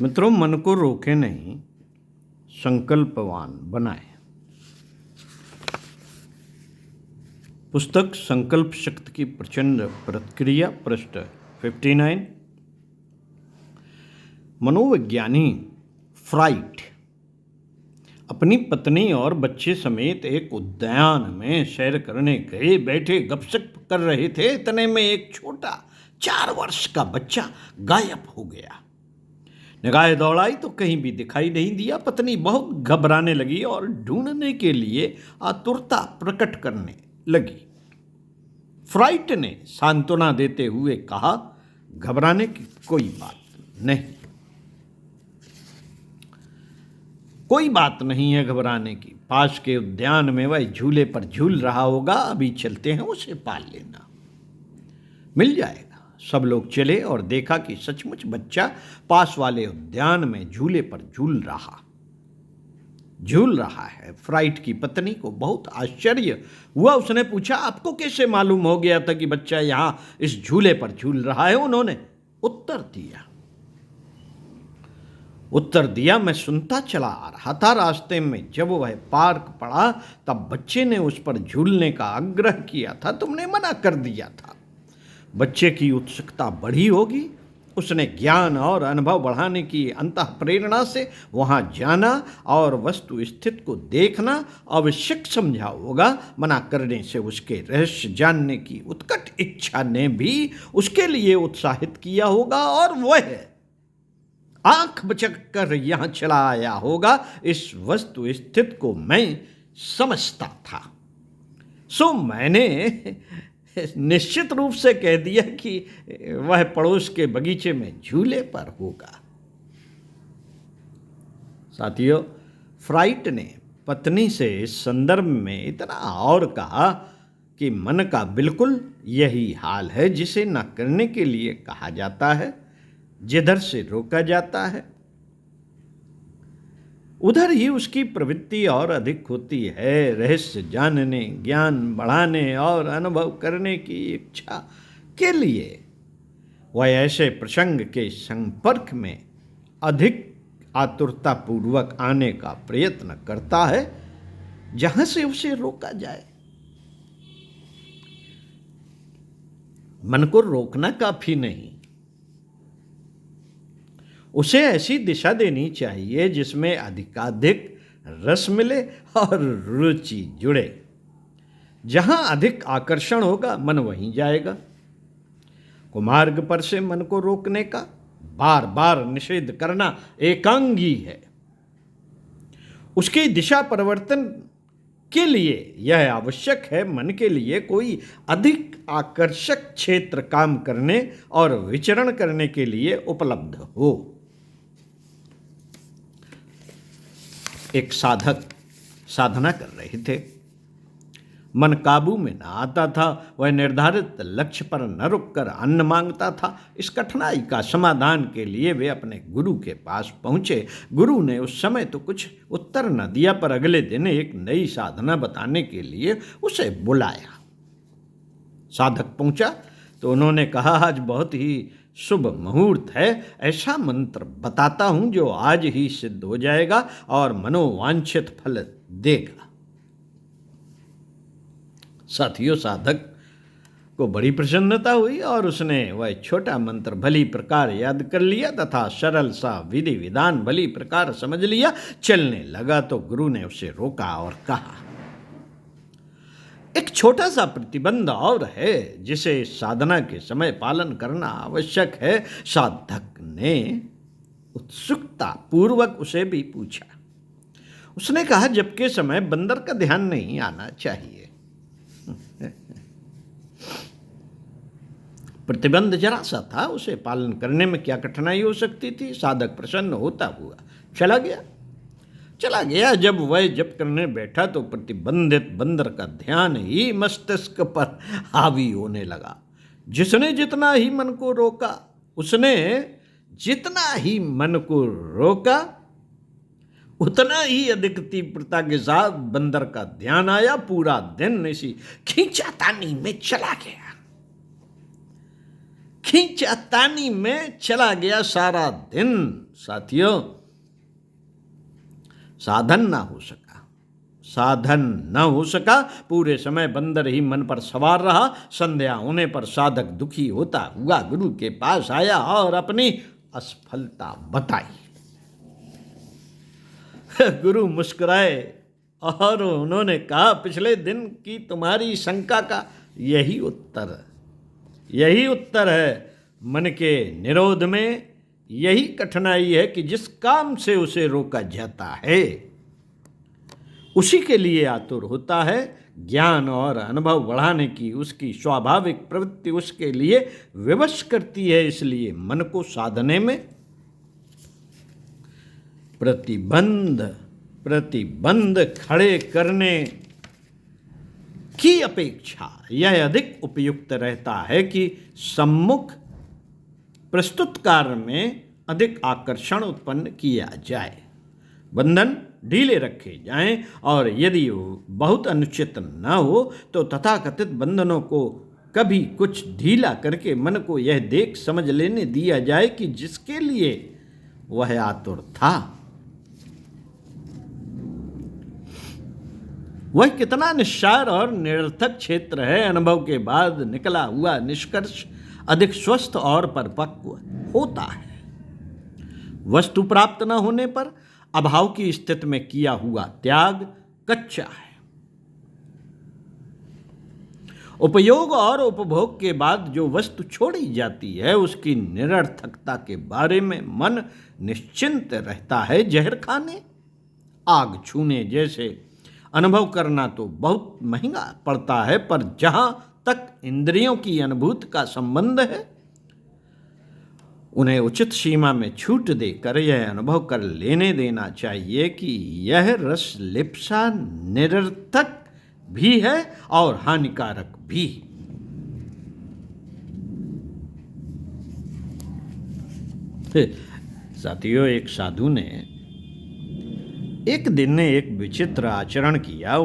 मित्रों, मन को रोके नहीं, संकल्पवान बनाए। पुस्तक संकल्प शक्ति की प्रचंड प्रतिक्रिया, पृष्ठ 59। मनोविज्ञानी फ्राइड अपनी पत्नी और बच्चे समेत एक उद्यान में सैर करने गए। बैठे गपशप कर रहे थे, इतने में एक छोटा 4 वर्ष का बच्चा गायब हो गया। निगाहें दौड़ाई तो कहीं भी दिखाई नहीं दिया। पत्नी बहुत घबराने लगी और ढूंढने के लिए आतुरता प्रकट करने लगी। फ्राइड ने सांत्वना देते हुए कहा, घबराने की कोई बात नहीं, कोई बात नहीं है घबराने की। पास के उद्यान में वह झूले पर झूल रहा होगा, अभी चलते हैं, उसे पाल लेना, मिल जाएगा। सब लोग चले और देखा कि सचमुच बच्चा पास वाले उद्यान में झूले पर झूल रहा है। फ्राइड की पत्नी को बहुत आश्चर्य हुआ। उसने पूछा, आपको कैसे मालूम हो गया था कि बच्चा यहां इस झूले पर झूल रहा है? उन्होंने उत्तर दिया, मैं सुनता चला आ रहा था। रास्ते में जब वह पार्क पड़ा तब बच्चे ने उस पर झूलने का आग्रह किया था, तुमने मना कर दिया था। बच्चे की उत्सुकता बढ़ी होगी। उसने ज्ञान और अनुभव बढ़ाने की अंतः प्रेरणा से वहां जाना और वस्तु स्थिति को देखना आवश्यक समझा होगा। मना करने से उसके रहस्य जानने की उत्कट इच्छा ने भी उसके लिए उत्साहित किया होगा और वह आंख बचक कर यहां चला आया होगा। इस वस्तु स्थिति को मैं समझता था, सो मैंने निश्चित रूप से कह दिया कि वह पड़ोस के बगीचे में झूले पर होगा। साथियों, फ्राइड ने पत्नी से इस संदर्भ में इतना और कहा कि मन का बिल्कुल यही हाल है जिसे न करने के लिए कहा जाता है, जिधर से रोका जाता है उधर ही उसकी प्रवृत्ति और अधिक होती है। रहस्य जानने, ज्ञान बढ़ाने और अनुभव करने की इच्छा के लिए वह ऐसे प्रसंग के संपर्क में अधिक आतुरतापूर्वक आने का प्रयत्न करता है जहां से उसे रोका जाए। मन को रोकना काफी नहीं, उसे ऐसी दिशा देनी चाहिए जिसमें अधिकाधिक रस मिले और रुचि जुड़े। जहां अधिक आकर्षण होगा मन वहीं जाएगा। कुमार्ग पर से मन को रोकने का बार बार निषेध करना एकांगी है। उसकी दिशा परिवर्तन के लिए यह आवश्यक है मन के लिए कोई अधिक आकर्षक क्षेत्र काम करने और विचरण करने के लिए उपलब्ध हो। एक साधक साधना कर रहे थे, मन काबू में न आता था। वह निर्धारित लक्ष्य पर न रुककर अन्न मांगता था। इस कठिनाई का समाधान के लिए वे अपने गुरु के पास पहुंचे। गुरु ने उस समय तो कुछ उत्तर न दिया, पर अगले दिन एक नई साधना बताने के लिए उसे बुलाया। साधक पहुंचा तो उन्होंने कहा, आज बहुत ही शुभ मुहूर्त है, ऐसा मंत्र बताता हूं जो आज ही सिद्ध हो जाएगा और मनोवांछित फल देगा। साथियों, साधक को बड़ी प्रसन्नता हुई और उसने वह छोटा मंत्र भली प्रकार याद कर लिया तथा सरल सा विधि विधान भली प्रकार समझ लिया। चलने लगा तो गुरु ने उसे रोका और कहा, एक छोटा सा प्रतिबंध और है जिसे साधना के समय पालन करना आवश्यक है। साधक ने उत्सुकता पूर्वक उसे भी पूछा। उसने कहा, जबके समय बंदर का ध्यान नहीं आना चाहिए। प्रतिबंध जरा सा था, उसे पालन करने में क्या कठिनाई हो सकती थी। साधक प्रसन्न होता हुआ चला गया। जब वह जप करने बैठा तो प्रतिबंधित बंदर का ध्यान ही मस्तिष्क पर हावी होने लगा। जिसने जितना ही मन को रोका उतना ही अधिक तीव्रता के साथ बंदर का ध्यान आया। पूरा दिन इसी खींचातानी में चला गया। खींचातानी में चला गया सारा दिन। साथियों, साधन ना हो सका। पूरे समय बंदर ही मन पर सवार रहा। संध्या होने पर साधक दुखी होता हुआ गुरु के पास आया और अपनी असफलता बताई। गुरु मुस्कुराए और उन्होंने कहा, पिछले दिन की तुम्हारी शंका का यही उत्तर है। मन के निरोध में यही कठिनाई है कि जिस काम से उसे रोका जाता है उसी के लिए आतुर होता है। ज्ञान और अनुभव बढ़ाने की उसकी स्वाभाविक प्रवृत्ति उसके लिए विवश करती है। इसलिए मन को साधने में प्रतिबंध खड़े करने की अपेक्षा यह अधिक उपयुक्त रहता है कि सम्मुख प्रस्तुत कार्य में अधिक आकर्षण उत्पन्न किया जाए, बंधन ढीले रखे जाएं, और यदि बहुत अनुचित न हो तो तथाकथित बंधनों को कभी कुछ ढीला करके मन को यह देख समझ लेने दिया जाए कि जिसके लिए वह आतुर था वह कितना निस्सार और निरर्थक क्षेत्र है। अनुभव के बाद निकला हुआ निष्कर्ष अधिक स्वस्थ और परिपक्व होता है। वस्तु प्राप्त न होने पर अभाव की स्थिति में किया हुआ त्याग कच्चा है। उपयोग और उपभोग के बाद जो वस्तु छोड़ी जाती है उसकी निरर्थकता के बारे में मन निश्चिंत रहता है। जहर खाने, आग छूने जैसे अनुभव करना तो बहुत महंगा पड़ता है, पर जहां तक इंद्रियों की अनुभूति का संबंध है उन्हें उचित सीमा में छूट देकर यह अनुभव कर लेने देना चाहिए कि यह रस लिप्सा निरर्थक भी है और हानिकारक भी। साथियों, एक साधु ने एक दिन एक विचित्र आचरण किया।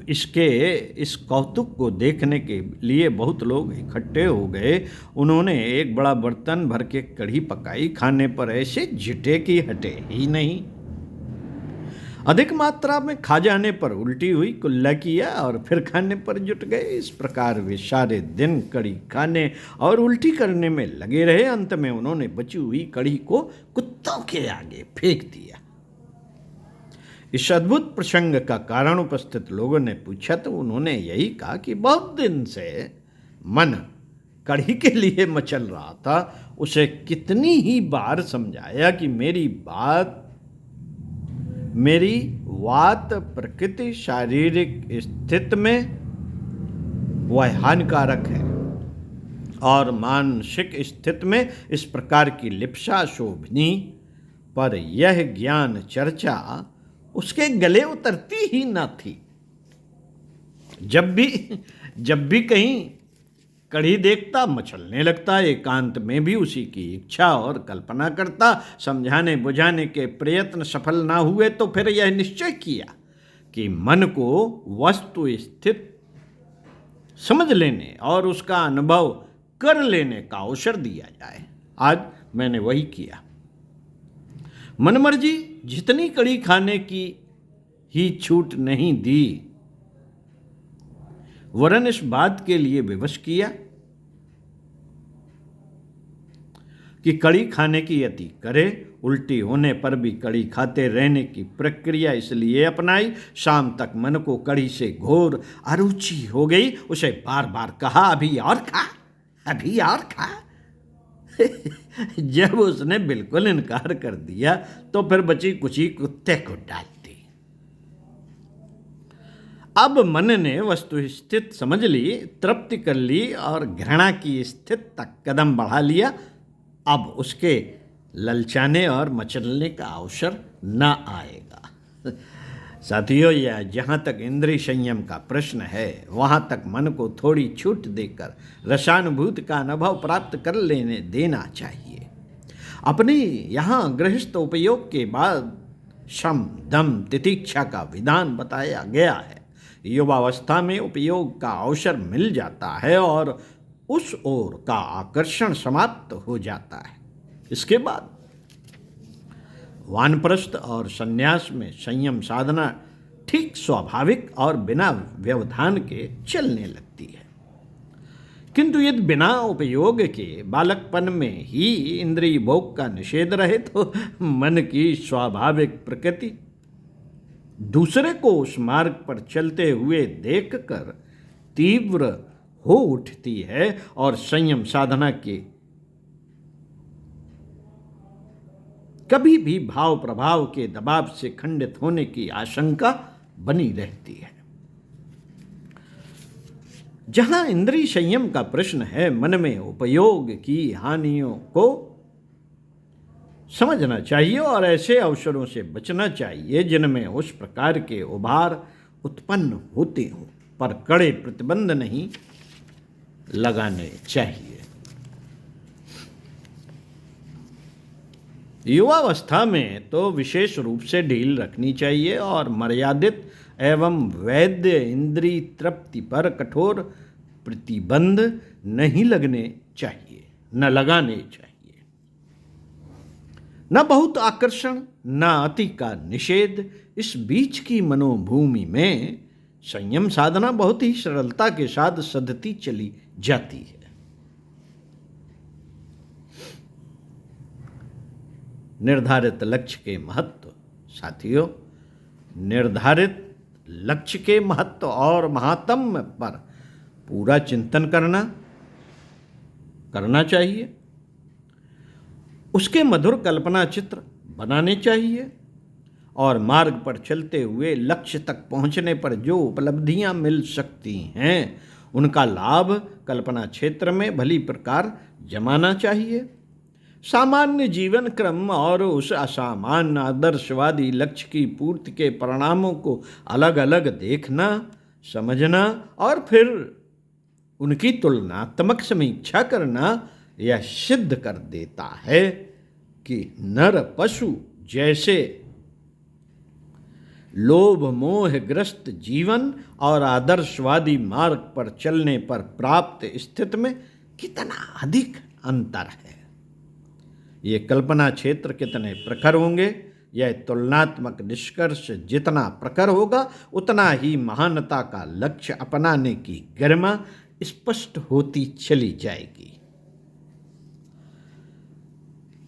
इस कौतुक को देखने के लिए बहुत लोग इकट्ठे हो गए। उन्होंने एक बड़ा बर्तन भर के कढ़ी पकाई। खाने पर ऐसे झिटे कि हटे ही नहीं। अधिक मात्रा में खा जाने पर उल्टी हुई, कुल्ला किया और फिर खाने पर जुट गए। इस प्रकार वे सारे दिन कढ़ी खाने और उल्टी करने में लगे रहे। अंत में उन्होंने बची हुई कढ़ी को कुत्तों के आगे फेंक दिया। इस अद्भुत प्रसंग का कारण उपस्थित लोगों ने पूछा तो उन्होंने यही कहा कि बहुत दिन से मन कढ़ी के लिए मचल रहा था। उसे कितनी ही बार समझाया कि मेरी वात प्रकृति शारीरिक स्थिति में वह हानिकारक है और मानसिक स्थिति में इस प्रकार की लिप्सा शोभनी, पर यह ज्ञान चर्चा उसके गले उतरती ही न थी। जब भी कहीं कढ़ी देखता मचलने लगता। एकांत में भी उसी की इच्छा और कल्पना करता। समझाने बुझाने के प्रयत्न सफल ना हुए तो फिर यह निश्चय किया कि मन को वस्तु स्थित समझ लेने और उसका अनुभव कर लेने का अवसर दिया जाए। आज मैंने वही किया। मनमर्जी जितनी कढ़ी खाने की ही छूट नहीं दी, वरन इस बात के लिए विवश किया कि कढ़ी खाने की अति करे। उल्टी होने पर भी कढ़ी खाते रहने की प्रक्रिया इसलिए अपनाई। शाम तक मन को कढ़ी से घोर अरुचि हो गई। उसे बार बार कहा, अभी और खा, अभी और खा। जब उसने बिल्कुल इनकार कर दिया तो फिर बची कुची कुत्ते को डाल दी। अब मन ने वस्तु स्थित समझ ली, तृप्ति कर ली और घृणा की स्थिति तक कदम बढ़ा लिया। अब उसके ललचाने और मचलने का अवसर न आएगा। साथियों, यह जहाँ तक इंद्रिय संयम का प्रश्न है वहाँ तक मन को थोड़ी छूट देकर रसानुभूति का अनुभव प्राप्त कर लेने देना चाहिए। अपने यहाँ गृहस्थ उपयोग के बाद शम दम तितिक्षा का विधान बताया गया है। युवावस्था में उपयोग का अवसर मिल जाता है और उस ओर का आकर्षण समाप्त हो जाता है। इसके बाद वानप्रस्थ और संन्यास में संयम साधना ठीक स्वाभाविक और बिना व्यवधान के चलने लगती है। किंतु यदि बिना उपयोग के बालकपन में ही इंद्रिय भोग का निषेध रहे तो मन की स्वाभाविक प्रकृति दूसरे को उस मार्ग पर चलते हुए देखकर तीव्र हो उठती है और संयम साधना के कभी भी भाव प्रभाव के दबाव से खंडित होने की आशंका बनी रहती है। जहां इंद्रिय संयम का प्रश्न है, मन में उपयोग की हानियों को समझना चाहिए और ऐसे अवसरों से बचना चाहिए जिनमें उस प्रकार के उभार उत्पन्न होते हों, पर कड़े प्रतिबंध नहीं लगाने चाहिए। युवावस्था में तो विशेष रूप से ढील रखनी चाहिए और मर्यादित एवं वैद्य इंद्रिय तृप्ति पर कठोर प्रतिबंध नहीं लगाने चाहिए। न बहुत आकर्षण न अति का निषेध, इस बीच की मनोभूमि में संयम साधना बहुत ही सरलता के साथ सधती चली जाती है। निर्धारित लक्ष्य के महत्व। साथियों, निर्धारित लक्ष्य के महत्व और महात्म्य पर पूरा चिंतन करना चाहिए। उसके मधुर कल्पना चित्र बनाने चाहिए और मार्ग पर चलते हुए लक्ष्य तक पहुंचने पर जो उपलब्धियां मिल सकती हैं उनका लाभ कल्पना क्षेत्र में भली प्रकार जमाना चाहिए। सामान्य जीवन क्रम और उस असामान्य आदर्शवादी लक्ष्य की पूर्ति के परिणामों को अलग अलग देखना, समझना और फिर उनकी तुलनात्मक समीक्षा करना यह सिद्ध कर देता है कि नर पशु जैसे लोभ मोहग्रस्त जीवन और आदर्शवादी मार्ग पर चलने पर प्राप्त स्थिति में कितना अधिक अंतर है। ये कल्पना क्षेत्र कितने प्रखर होंगे, यह तुलनात्मक निष्कर्ष जितना प्रखर होगा उतना ही महानता का लक्ष्य अपनाने की गरिमा स्पष्ट होती चली जाएगी।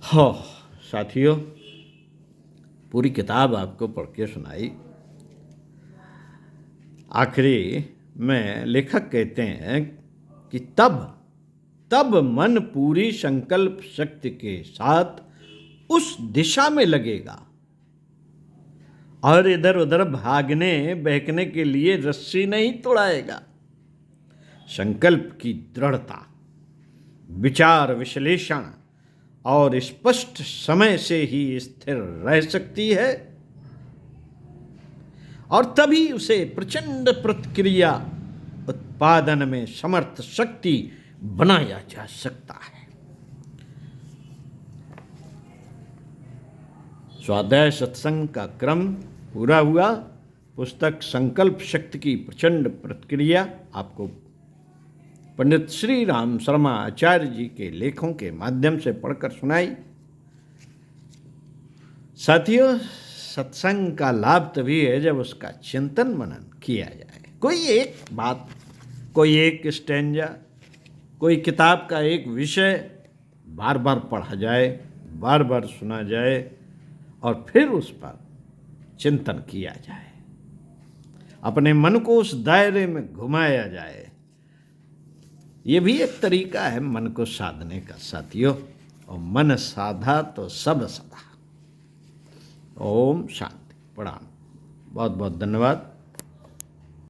हो साथियों, पूरी किताब आपको पढ़ के सुनाई। आखिरी में लेखक कहते हैं कि तब मन पूरी संकल्प शक्ति के साथ उस दिशा में लगेगा और इधर उधर भागने बहकने के लिए रस्सी नहीं तोड़ाएगा। संकल्प की दृढ़ता, विचार विश्लेषण और स्पष्ट समय से ही स्थिर रह सकती है और तभी उसे प्रचंड प्रतिक्रिया उत्पादन में समर्थ शक्ति बनाया जा सकता है। स्वाध्याय सत्संग का क्रम पूरा हुआ। पुस्तक संकल्प शक्ति की प्रचंड प्रतिक्रिया आपको पंडित श्री राम शर्मा आचार्य जी के लेखों के माध्यम से पढ़कर सुनाई। साथियों, सत्संग का लाभ तभी है जब उसका चिंतन मनन किया जाए। कोई एक बात, कोई एक स्टैंजा, कोई किताब का एक विषय बार बार पढ़ा जाए, बार बार सुना जाए और फिर उस पर चिंतन किया जाए, अपने मन को उस दायरे में घुमाया जाए। ये भी एक तरीका है मन को साधने का साथियों, और मन साधा तो सब सदा। ओम शांति। प्रणाम। बहुत बहुत धन्यवाद।